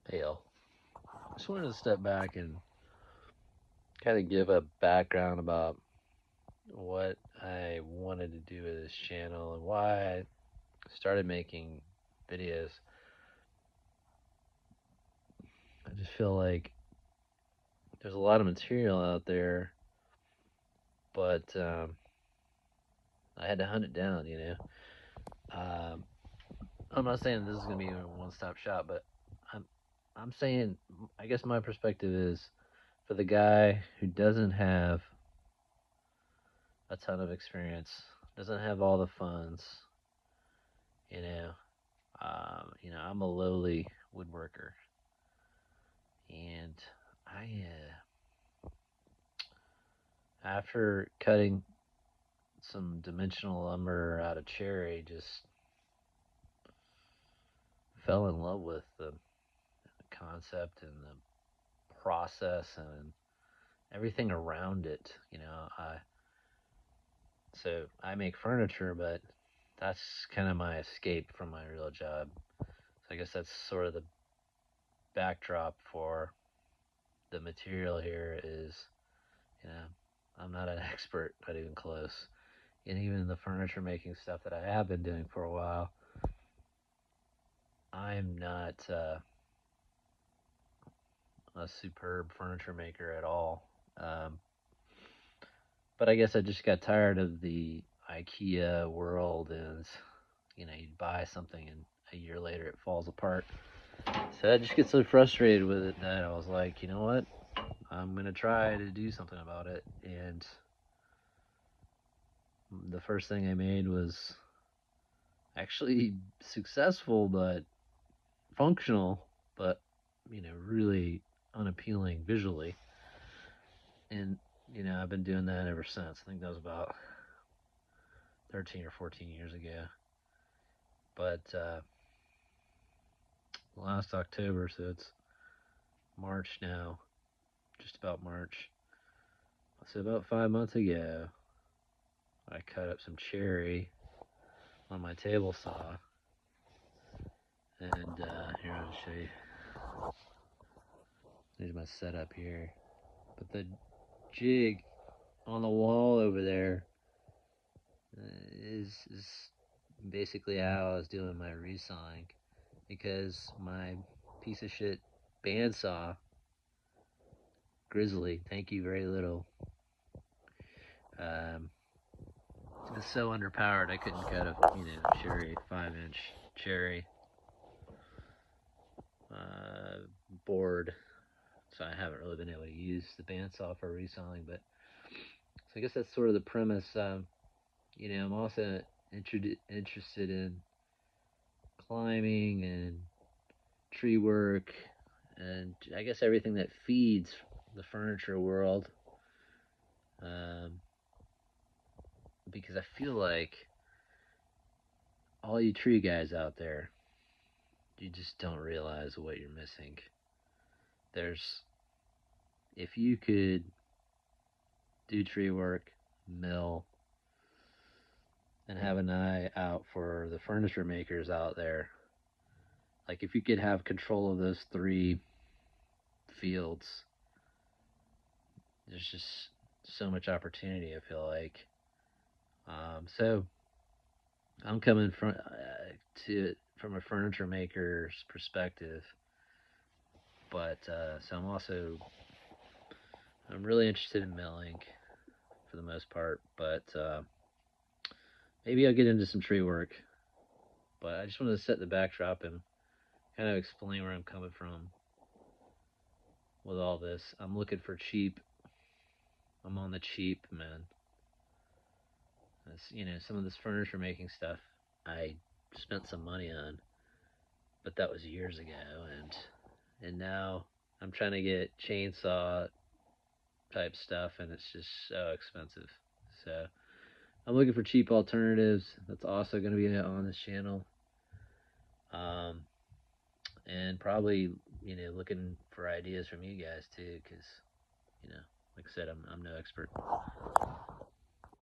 Hey, I just wanted to step back and kind of give a background about what I wanted to do with this channel and why I started making videos. I just feel like there's a lot of material out there, but I had to hunt it down. Um, I'm not saying this is going to be a one-stop shop, but I'm I'm saying I guess my perspective is for the guy who doesn't have a ton of experience, doesn't have all the funds, you know, I'm a lowly woodworker, and after cutting some dimensional lumber out of cherry, just fell in love with the concept and the process and everything around it. So I make furniture, but that's kind of my escape from my real job. So I guess that's sort of the backdrop for the material here is, you know, I'm not an expert, not even close. And even the furniture making stuff that I have been doing for a while, I'm not a superb furniture maker at all. Um, but I guess I just got tired of the IKEA world, and you buy something and a year later it falls apart. So I just get so frustrated with it that I was like, you know what? I'm gonna try to do something about it. And the first thing I made was actually successful, but functional, but really unappealing visually. And I've been doing that ever since. I think that was about 13 or 14 years ago. But last October, so it's March now, just about March. So about 5 months ago, I cut up some cherry on my table saw, and here I'll show you. There's my setup here. But the jig on the wall over there is basically how I was doing my resawing because my piece of shit bandsaw Grizzly, thank you very little, um, it was so underpowered I couldn't cut a cherry 5-inch cherry uh, board, so I haven't really been able to use the bandsaw for resawing. But so I guess that's sort of the premise. I'm also interested in climbing and tree work, and I guess everything that feeds the furniture world. Um, because I feel like all you tree guys out there, you just don't realize what you're missing. There's, if you could do tree work, mill, and have an eye out for the furniture makers out there, like if you could have control of those three fields, there's just so much opportunity. I feel like. So I'm coming from a furniture maker's perspective, but so I'm really interested in milling for the most part, but maybe I'll get into some tree work. But I just wanted to set the backdrop and kind of explain where I'm coming from with all this. I'm looking for cheap. I'm on the cheap, man. Some of this furniture making stuff I spent some money on, but that was years ago, and now I'm trying to get chainsaw type stuff, and it's just so expensive. So I'm looking for cheap alternatives. That's also going to be on this channel, um, and probably looking for ideas from you guys too, because you know, like I said, I'm no expert.